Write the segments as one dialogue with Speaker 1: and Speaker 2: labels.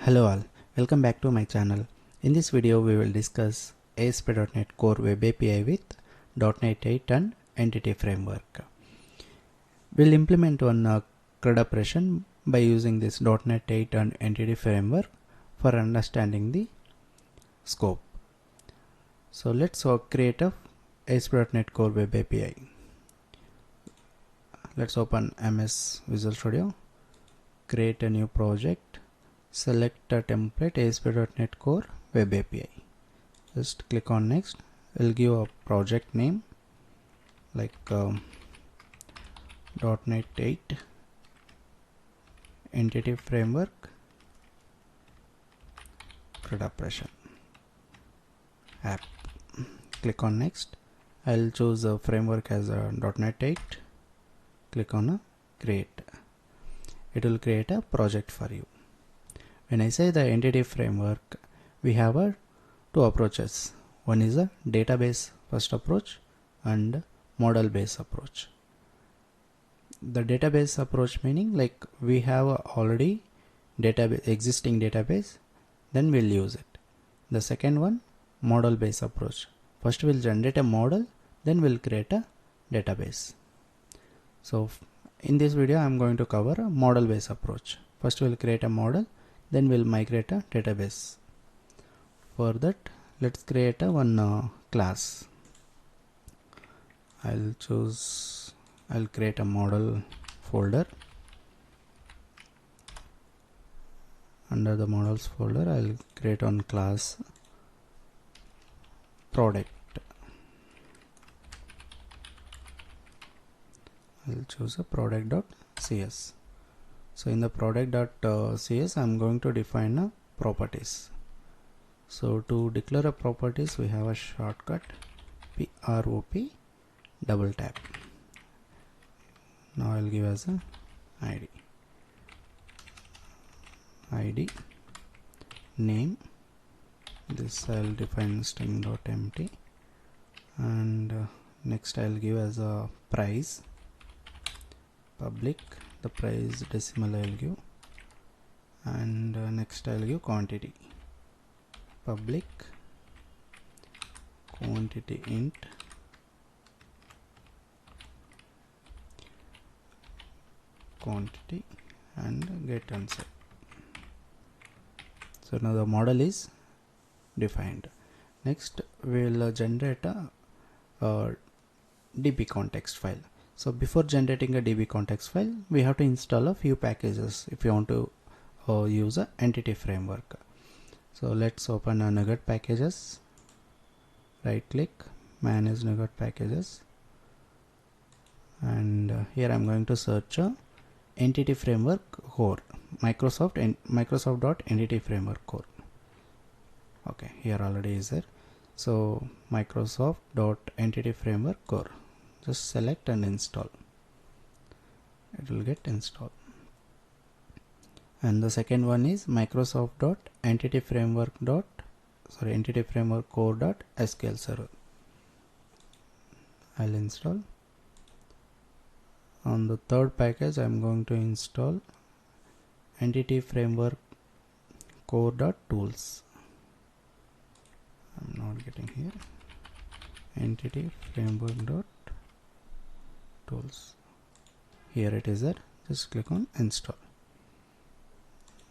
Speaker 1: Hello all, welcome back to my channel. In this video we will discuss ASP.NET Core Web API with .NET 8 and Entity Framework. We'll implement one CRUD operation by using this .NET 8 and Entity Framework for understanding the scope. So let's create a ASP.NET Core Web API. Let's open MS Visual Studio, create a new project, select a template ASP.NET Core Web API. Just click on next. I'll give a project name like .NET 8 Entity Framework CRUD operation app. Click on next. I'll choose a framework as a .NET 8. Click on create. It will create a project for you. When I say the entity framework, we have two approaches. One is a database first approach and model based approach. The database approach meaning like we have already existing database, then we'll use it. The second one, model based approach. First we'll generate a model, then we'll create a database. So in this video I'm going to cover a model based approach. First we'll create a model, then we'll migrate a database. For that, let's create a one class. I'll create a model folder. Under the models folder, I'll create one class product. I'll choose a product.cs. So in the product.cs, I'm going to define a properties. So to declare a properties, we have a shortcut prop double tap. Now I'll give as a id name. This I'll define string.empty, and next I'll give as a price public. The price decimal I will give, and next I will give quantity public quantity int quantity and get answer. So now the model is defined. Next we will generate a DB context file. So before generating a DB context file, we have to install a few packages if you want to use a entity framework. So let's open a NuGet packages. Right click, manage NuGet packages, and here I'm going to search a entity framework core, Microsoft.entity framework core. Okay, here already is there. So Microsoft.entity framework core. Just select and install. It will get installed. And the second one is Microsoft.entity framework core.sql server. I'll install. On the third package, I'm going to install entity framework core.tools. I'm not getting here. Entity framework tools. Here it is there. Just click on install.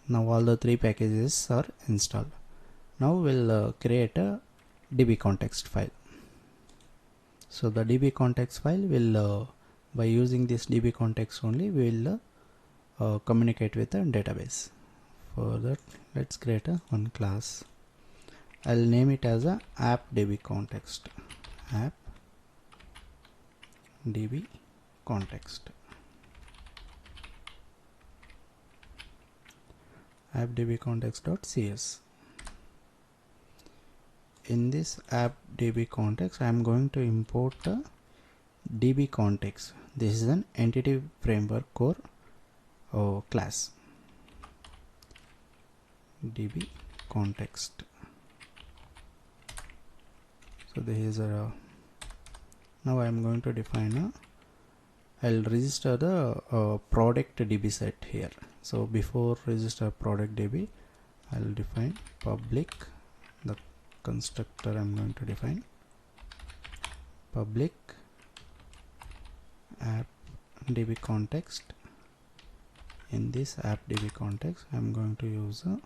Speaker 1: Now all the three packages are installed. Now we'll create a DB context file. So the DB context file will by using this DB context only we will communicate with the database. For that, let's create one class. I'll name it as a app DB context. App DB context. appdbcontext.cs. In this appdb context, I am going to import a DB context. This is an entity framework core class. DB context. So this is a. Now I am going to define I'll register the product DB set here. So before register product DB, I'll define public, the constructor I'm going to define public app db context. In this app db context I'm going to use a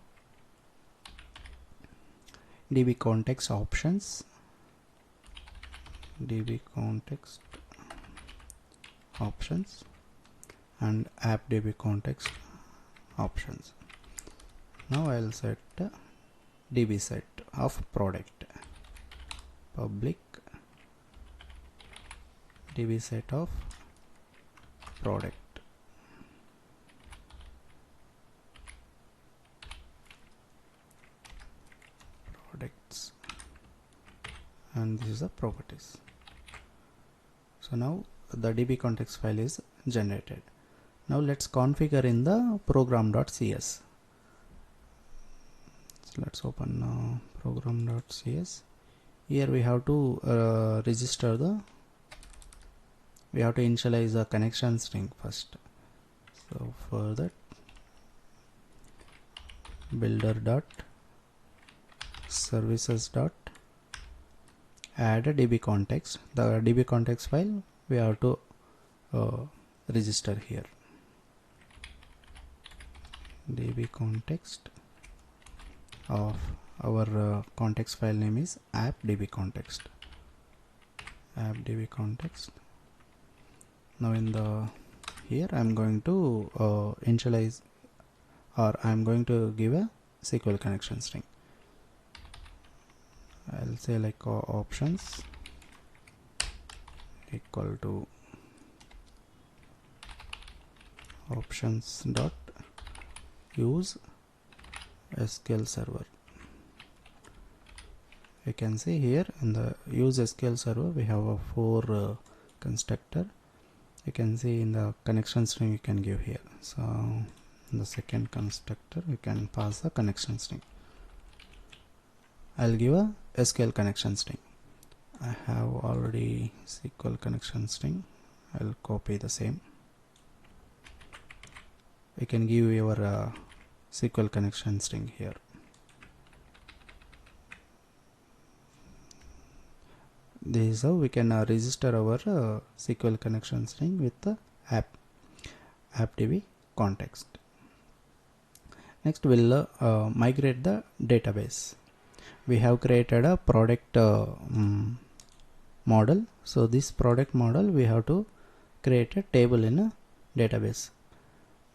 Speaker 1: db context options, db context options and app db context options. Now I'll set db set of product, public db set of product, products, and this is the properties. So now the db context file is generated. Now let's configure in the program.cs. So let's open program.cs. Here we have to register we have to initialize the connection string first. So for that, builder dot services dot add a db context. The db context file we have to register here. db context of our context file name is app db context. App db context. Now in the here I'm going to initialize, or I'm going to give a SQL connection string. I'll say like options equal to options dot use SQL server. You can see here in the use SQL server we have a 4 constructor. You can see in the connection string you can give here. So in the second constructor you can pass the connection string. I'll give a SQL connection string. I have already SQL connection string. I'll copy the same. You can give your SQL connection string here. This is how we can register our SQL connection string with the appdb context. Next we'll migrate the database. We have created a product model. So this product model we have to create a table in a database.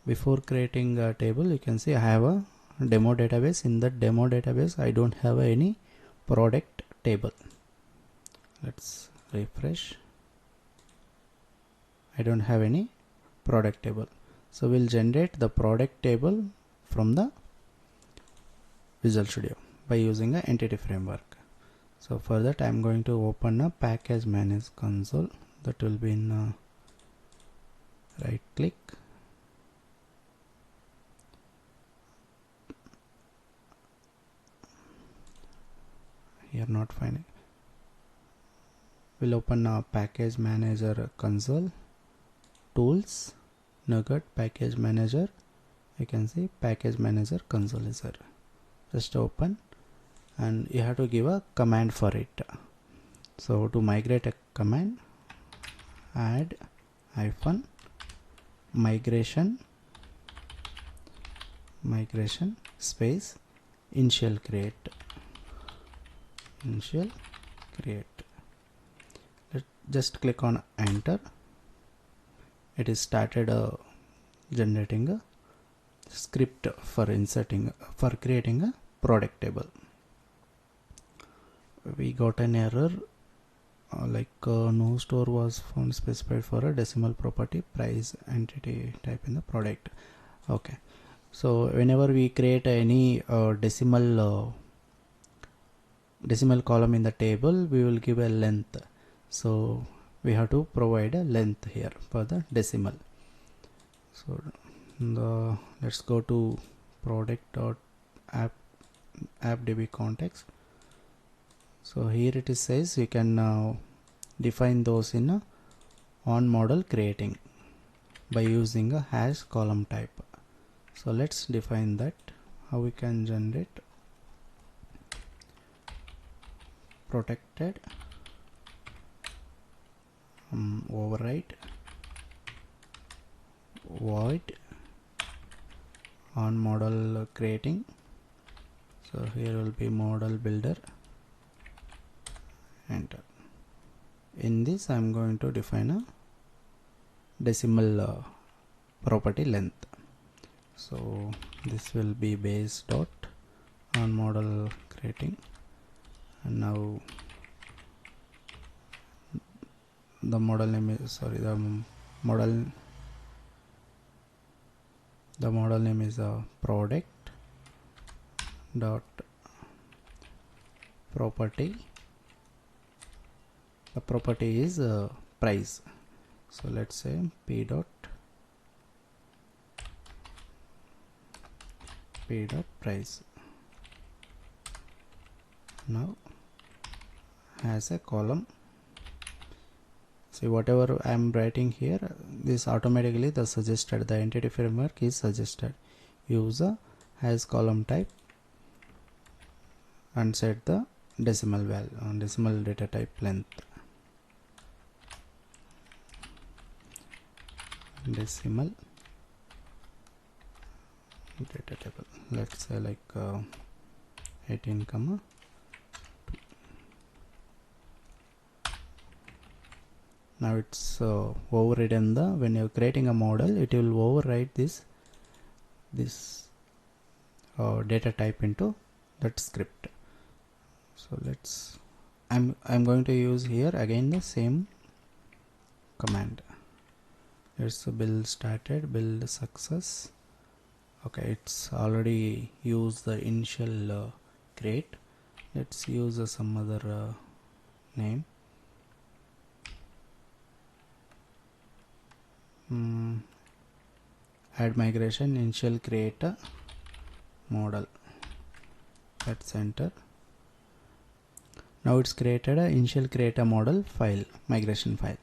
Speaker 1: Before creating a table, you can see I have a demo database. In that demo database I don't have any product table. Let's refresh. I don't have any product table. So we'll generate the product table from the Visual Studio by using an entity framework. So for that I'm going to open a package manage console. That will be in right click, here not finding. We'll open a package manager console, tools, NuGet package manager. You can see package manager console is there. Just open and you have to give a command for it. So to migrate a command, add hyphen migration space initial create. Just click on enter. It is started generating a script for creating a product table. We got an error no store was found specified for a decimal property price entity type in the product. Okay, so whenever we create any decimal column in the table, we will give a length. So we have to provide a length here for the decimal. So let's go to product.appdb context. So here it is says you can define those in a on model creating by using a hash column type. So let's define that how we can generate protected override void on model creating. So here will be model builder, enter. In this I am going to define a decimal property length. So this will be base dot on model creating, and now the model name is the model name is product dot property. The property is price. So let's say p dot price. Now has a column. See, whatever I am writing here, this automatically the entity framework is suggested. User has column type and set the decimal value on decimal data type length. Decimal data table, let's say like 18 comma 2. Now it's overridden the, when you're creating a model, it will override this data type into that script. So let's I'm going to use here again the same command. Let's build started, build success. Okay, it's already used the initial create. Let's use some other name. Add migration initial create a model. Let's enter. Now it's created a initial create a model file, migration file.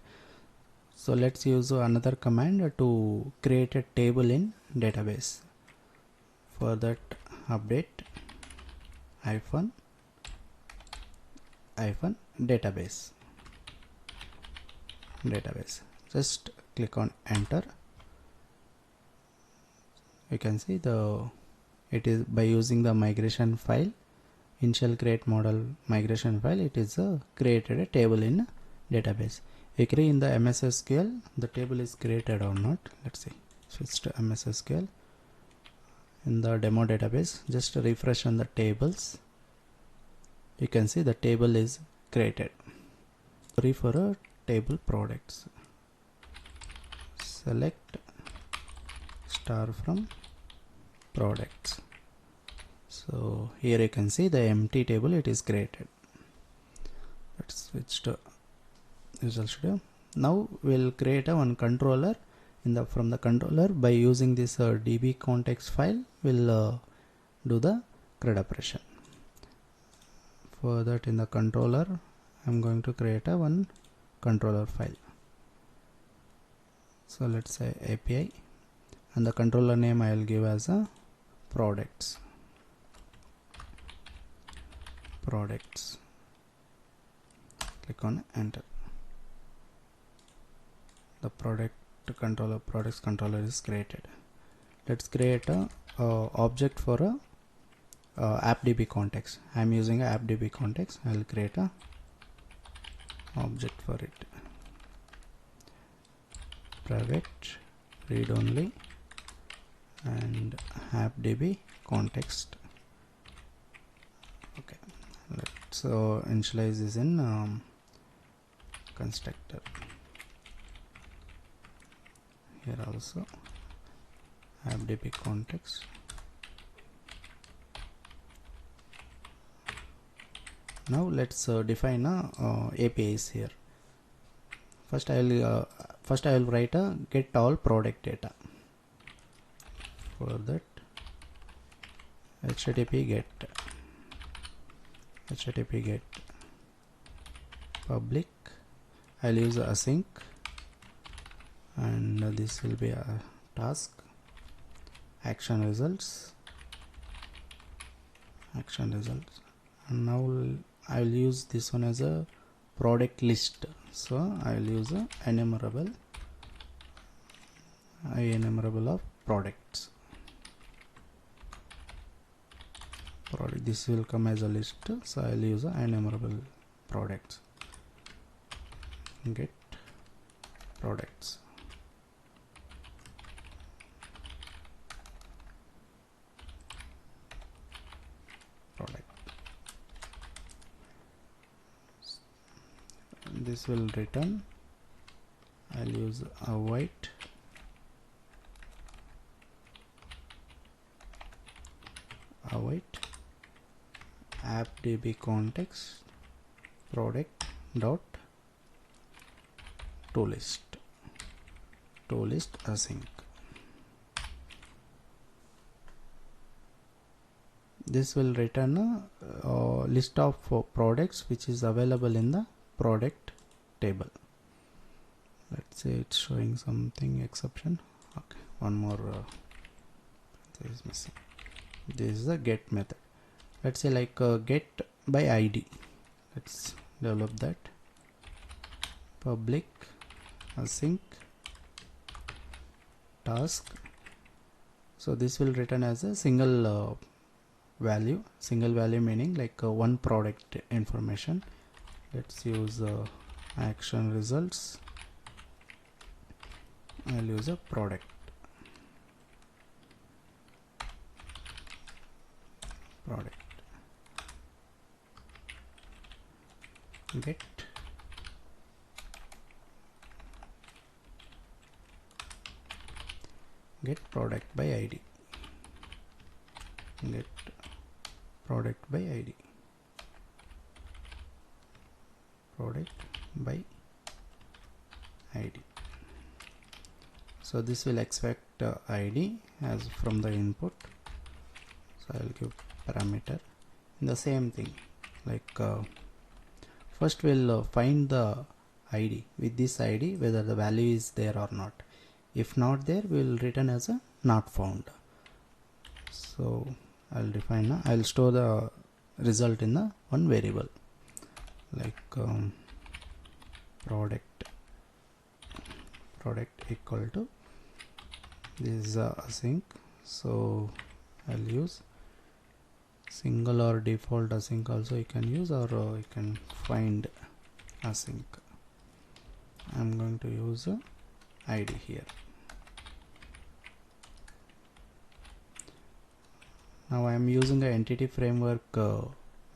Speaker 1: So let's use another command to create a table in database. For that, update hyphen database. Just click on enter. You can see it is by using the migration file, initial create model migration file, it is created a table in database. You can see in the MS SQL the table is created or not. Let's see, switch to MS SQL. In the demo database, just refresh on the tables. You can see the table is created. Query for a table products. Select star from products. So here you can see the empty table, it is created. Let's switch to Visual Studio. Now we'll create a one controller. From the controller, by using this db context file, we'll do the CRUD operation. For that, in the controller, I'm going to create a one controller file. So let's say API, and the controller name I will give as a products. Click on enter. The products controller is created. Let's create a object for a appdb context. I'm using a appdb context. I'll create a object for it. Private read only and appdb context. Okay, let's initialize this in constructor. Here also appdb context. Now let's define APIs here. First I will write a get all product data. For that, http get public. I'll use async, and this will be a task action results action results. And now I will use this one as a product list. So I will use a enumerable of products. This will come as a list, so I will use a enumerable products. Get products. Product. This will return. I'll use await appdb context product dot toList async. This will return a list of products which is available in the product table. Let's say it's showing something exception. Okay, one more this is missing. This is the get method. Let's say like get by ID. Let's develop that. Public async task. So this will return as a single value meaning like one product information. Let's use action results. I'll use a product get product by ID. Get product by ID. Product by ID. So this will expect ID as from the input. So I'll give parameter. In the same thing, like first we'll find the ID with this ID whether the value is there or not. If not there, we will return as a not found. So I'll define I'll store the result in the one variable like product equal to this is async. So I'll use single or default async also you can use, or you can find async. I'm going to use a ID here. Now I am using the entity framework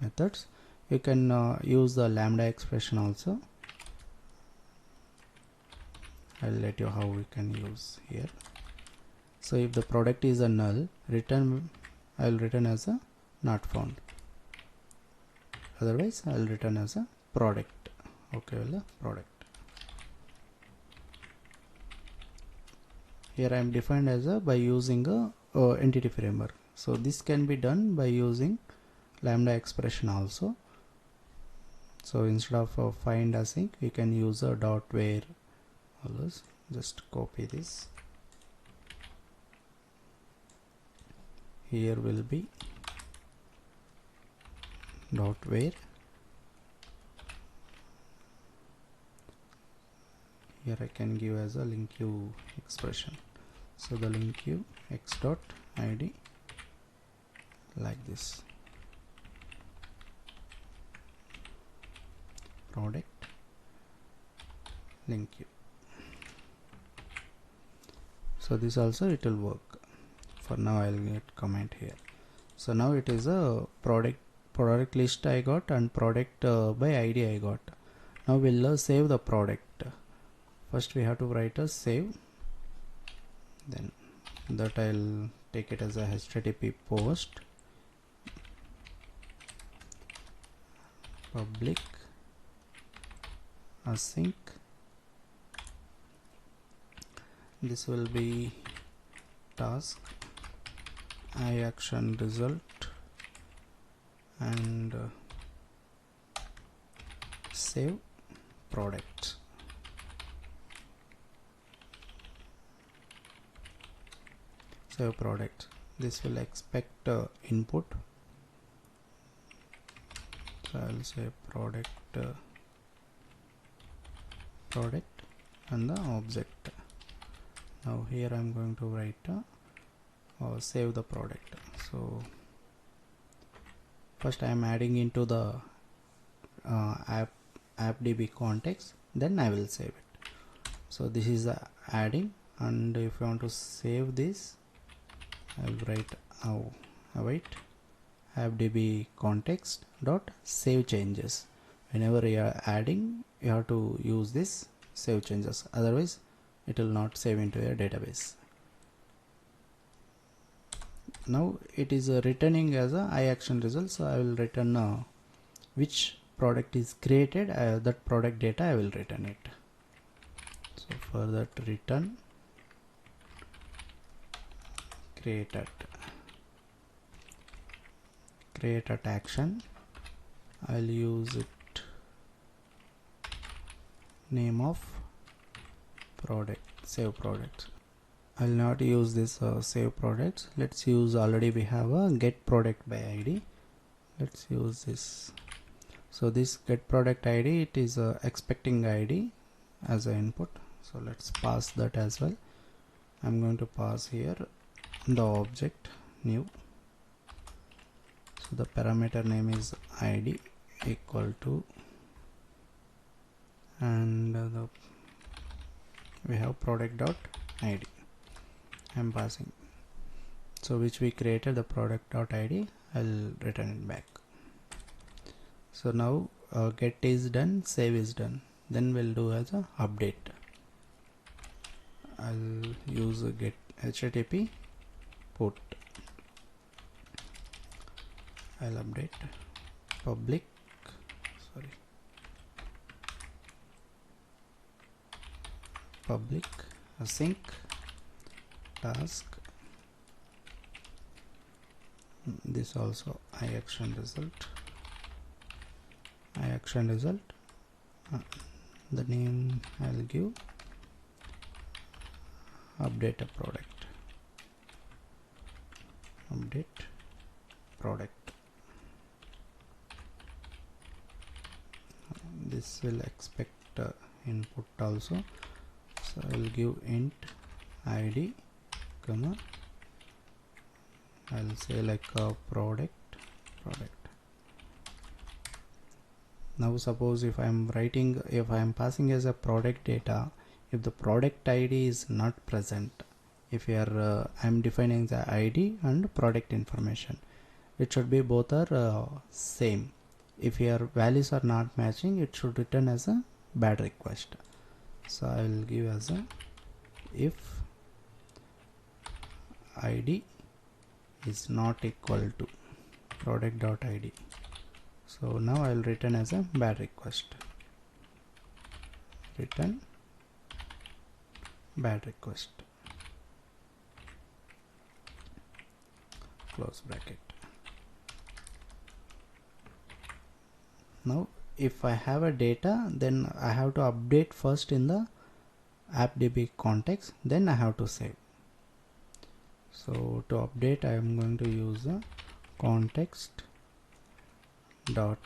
Speaker 1: methods. You can use the lambda expression also. I'll let you how we can use here. So if the product is a null, I'll return as a not found. Otherwise I'll return as a product. Okay, well, product. Here I am defined as a by using a entity framework. So this can be done by using lambda expression also. So instead of find async, we can use a dot where. Always just copy this. Here will be dot where. Here I can give as a link u expression. So the link u x dot id like this. Product link u. So this also it will work. For now I'll get comment here. So now it is a product list I got and product by ID I got. Now we'll save the product. First we have to write a save. Then that I'll take it as a HTTP post public async. This will be task I action result and save product. Save product. This will expect input So I'll say product product and the object. Now here I'm going to write save the product. So first I am adding into the appdb context, then I will save it. So this is the adding, and if you want to save this, I will write await appdb context dot save changes. Whenever you are adding, you have to use this save changes, otherwise it will not save into your database. Now it is returning as a iAction result, so I will return which product is created, that product data I will return it. So for that, return create at action. I'll use it name of product, save products. I'll not use this save products. Let's use, already we have a get product by ID. Let's use this. So this get product ID, it is expecting ID as an input, so let's pass that as well. I'm going to pass here the object new. So the parameter name is ID equal to, and we have product dot ID I'm passing, so which we created the product dot ID. I'll return it back. So now get is done, save is done, then we'll do as a update. I'll use a get http put. I'll update public async task, this also iAction result, the name I'll give update a product, this will expect input also, so I'll give int id comma, I'll say like a product. Now suppose if I am passing as a product data, if the product ID is not present, if you are I'm defining the ID and product information, it should be both are same. If your values are not matching, it should return as a bad request. So I will give as a if ID is not equal to product dot ID. So now I will return as a bad request. Return bad request. Close bracket. Now if I have a data, then I have to update first in the appdb context, then I have to save. So to update, I am going to use a context dot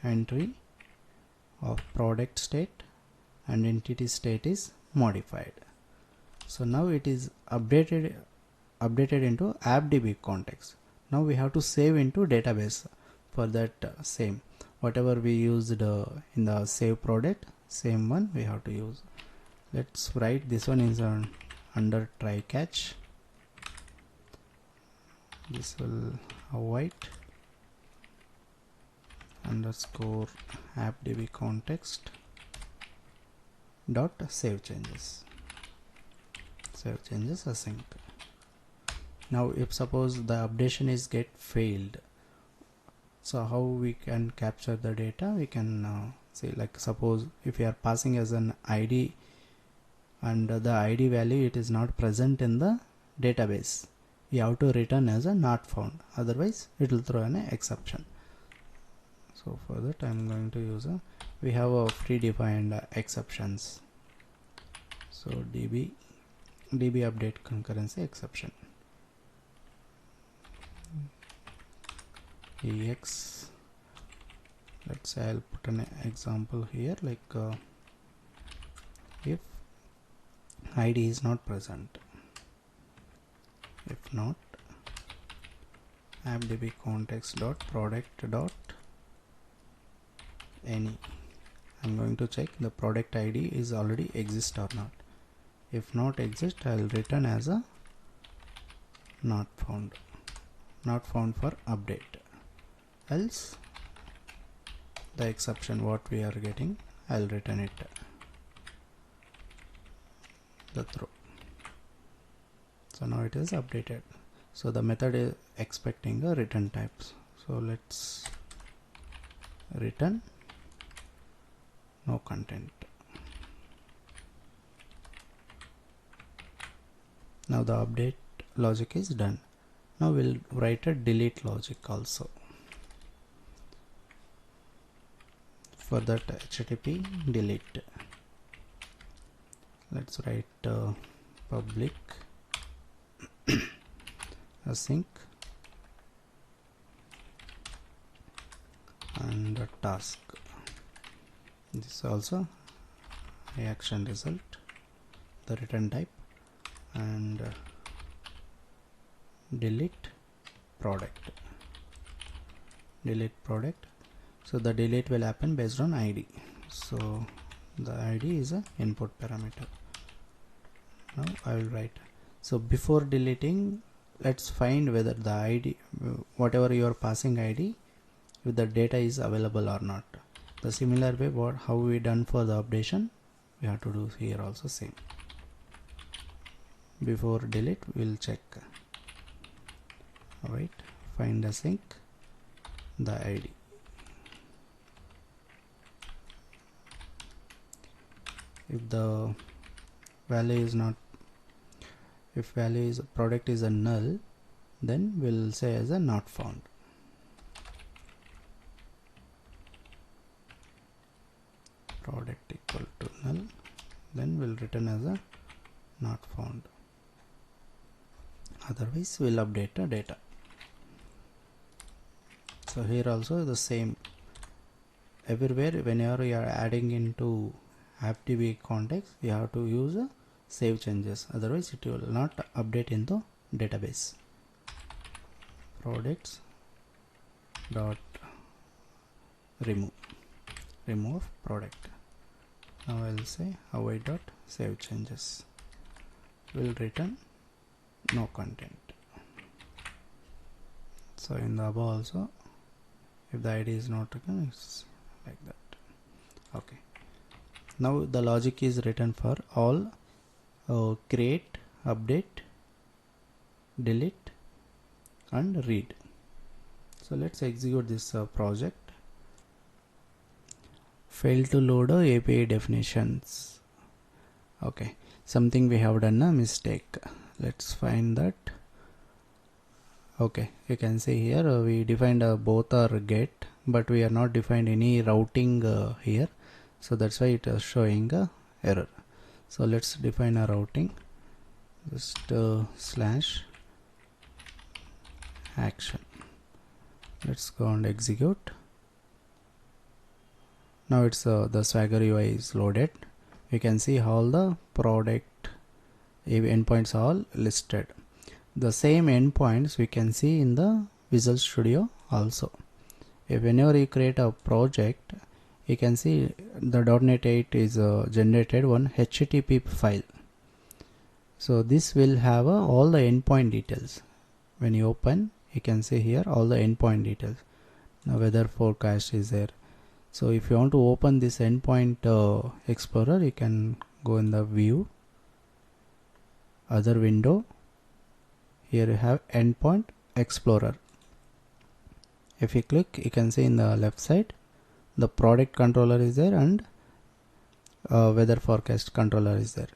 Speaker 1: entry of product state and entity state is modified. So now it is updated into appdb context. Now we have to save into database. For that same whatever we used in the save product, same one we have to use. Let's write this one is under try catch. This will avoid underscore appdb context dot save changes async. Now if suppose the updation is get failed, so how we can capture the data? We can say like suppose if you are passing as an ID and the ID value it is not present in the database, we have to return as a not found, otherwise it will throw an exception. So for that I am going to use we have a predefined exceptions. So db update concurrency exception, ex let's say I'll put an example here, like if ID is not present, if not, appdb context dot product dot any. I'm going to check the product ID is already exist or not. If not exist, I'll return as a not found for update. Else the exception what we are getting, I'll return it the throw. So now it is updated. So the method is expecting a return types. So let's return no content. Now the update logic is done. Now we'll write a delete logic also. For that HTTP delete, let's write public async and a task. This also a action result, the return type, and delete product. So the delete will happen based on ID. So the ID is a input parameter. Now I will write. So before deleting, let's find whether the ID, whatever you are passing ID, if the data is available or not. The similar way how we done for the updation, we have to do here also same. Before delete, we'll check. Alright, find async the ID. If the value is not, if value is product is a null, then we'll say as a not found. Product equal to null, then we'll return as a not found. Otherwise we'll update the data. So here also the same. Everywhere whenever you are adding into appdb context, you have to use a save changes, otherwise it will not update in the database. Products dot remove product. Now I'll say await dot save changes, will return no content. So in the above also, if the ID is not written, it's like that. Okay, now the logic is written for all create, update, delete and read. So let's execute this project. Failed to load API definitions. Okay, something we have done a mistake. Let's find that. Okay, you can see here we defined both are get, but we are not defined any routing here, so that's why it is showing a error. So let's define a routing, just slash action. Let's go and execute. Now it's the Swagger UI is loaded. You can see all the product endpoints all listed. The same endpoints we can see in the Visual Studio also. If whenever you create a project, you can see the .NET 8 is generated one HTTP file. So this will have all the endpoint details. When you open, you can see here all the endpoint details. Now weather forecast is there. So if you want to open this endpoint explorer, you can go in the view, other window. Here you have endpoint explorer. If you click, you can see in the left side the product controller is there and weather forecast controller is there.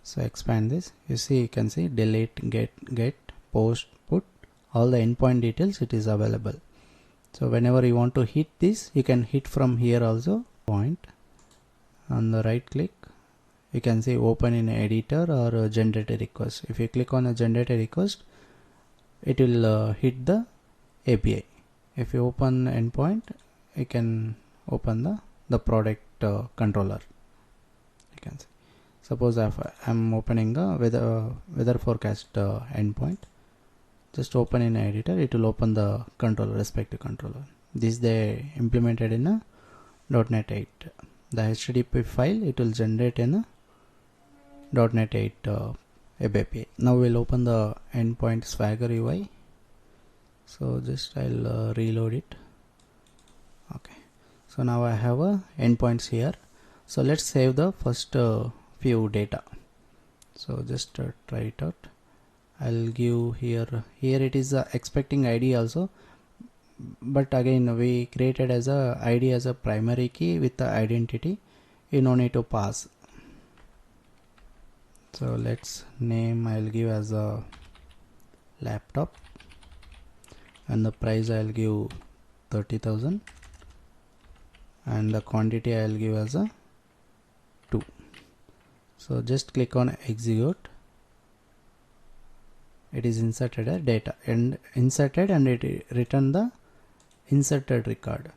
Speaker 1: So expand this, you see, you can see delete, get, post, put, all the endpoint details it is available. So whenever you want to hit this, you can hit from here also. Point on the right click, you can see open in editor or generate a request. If you click on a generate a request, it will hit the API. If you open endpoint, you can open the product controller. You can see, suppose if I'm opening a weather forecast endpoint, just open in editor, it will open the controller, respective controller. This they implemented in a .NET 8. The HTTP file it will generate in a .NET 8 web API. Now we'll open the endpoint Swagger UI. So just I'll reload it. Okay, so now I have endpoints here. So let's save the first few data. So just try it out. I'll give here it is expecting ID also, but again we created as a ID as a primary key with the identity. You no need to pass. So let's name, I'll give as a laptop, and the price I'll give 30,000, and the quantity I'll give as a 2. So just click on execute. It is inserted a data and inserted, and it returned the inserted record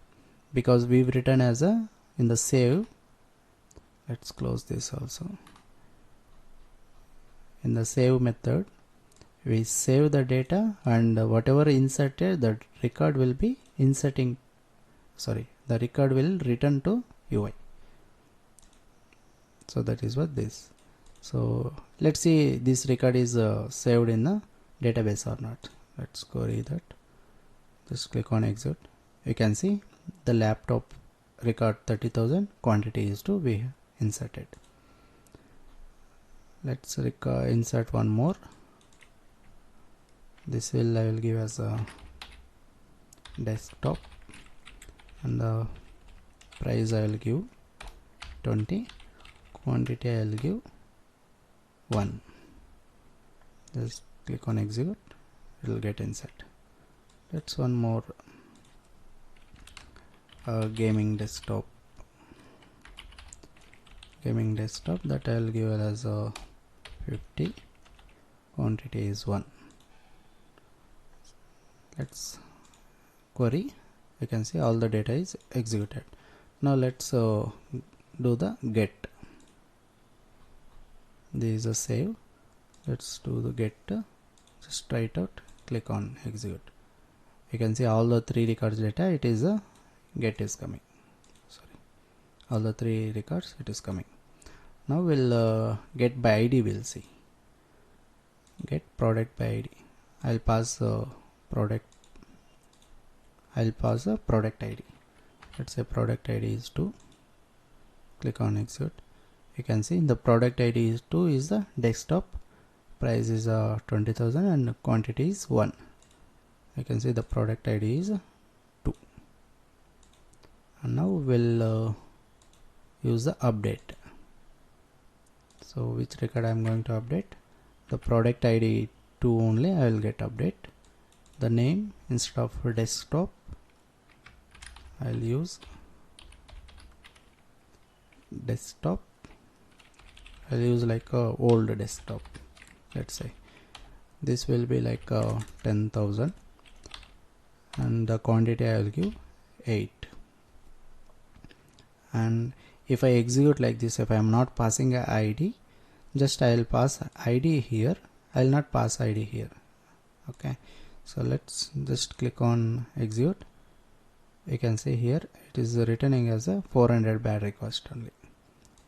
Speaker 1: because we've written as a in the save. Let's close this also. In the save method we save the data, and whatever inserted, the record will be inserting, sorry, the record will return to UI. So that is what this. So let's see this record is saved in the database or not. Let's query that. Just click on exit. You can see the laptop record 30,000, quantity is to be inserted. Let's insert one more. This I will give as a desktop, and the price I will give 20, quantity I will give 1. Just click on execute, it will get insert. Let's one more gaming desktop that I will give as a 50, quantity is 1. Let's query. You can see all the data is executed. Now let's do the get. This is a save. Let's do the get. Just try it out. Click on execute. You can see all the 3 records data, it is a get is coming. Sorry, all the 3 records it is coming. Now we'll get by ID. We'll see get product by ID. I'll pass product. I'll pass a product ID. Let's say product ID is 2. Click on execute. You can see the product ID is 2 is the desktop, price is 20,000, and quantity is 1. You can see the product ID is 2. And now we'll use the update. So which record I'm going to update? The product ID 2 only I will get update. The name, instead of desktop I'll use desktop. I'll use like a old desktop. Let's say this will be like 10,000, and the quantity I will give 8. And if I execute like this, if I am not passing a ID, just I will pass ID here, I will not pass ID here. Okay, so let's just click on execute. You can see here it is returning as a 400 bad request only.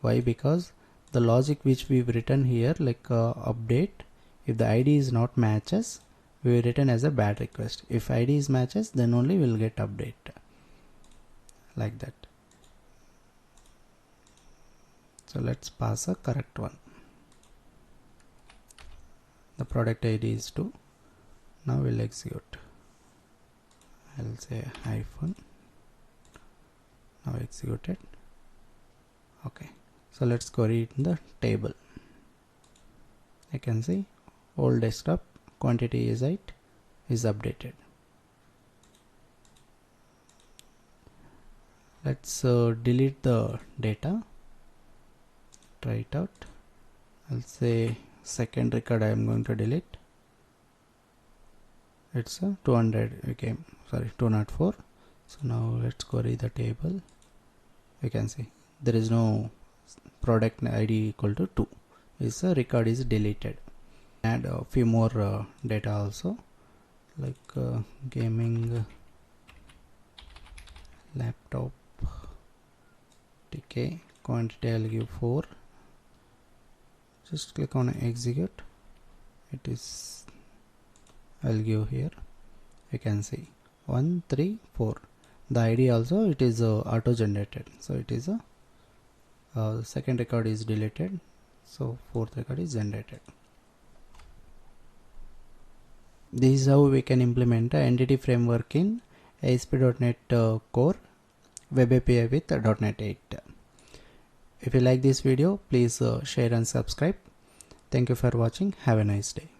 Speaker 1: Why? Because the logic which we've written here, like update, if the ID is not matches, we will return as a bad request. If ID is matches, then only we'll get update, like that. So let's pass a correct one. The product ID is 2. Now we'll execute. I'll say hyphen. Now executed. Okay, so let's query it in the table. I can see old desktop, quantity is 8, is updated. Let's delete the data. Try it out. I'll say second record I am going to delete. It's a 200 became, sorry, 204. So now let's query the table. You can see there is no product ID equal to 2. This record is deleted. Add a few more data also, like gaming laptop TK quantity. I'll give 4. Just click on execute. It is, I'll give here. You can see 1 3 4. The ID also it is auto generated, so it is a second record is deleted, so fourth record is generated. This is how we can implement an entity framework in ASP.NET Core Web API with .NET 8. If you like this video, please share and subscribe. Thank you for watching. Have a nice day.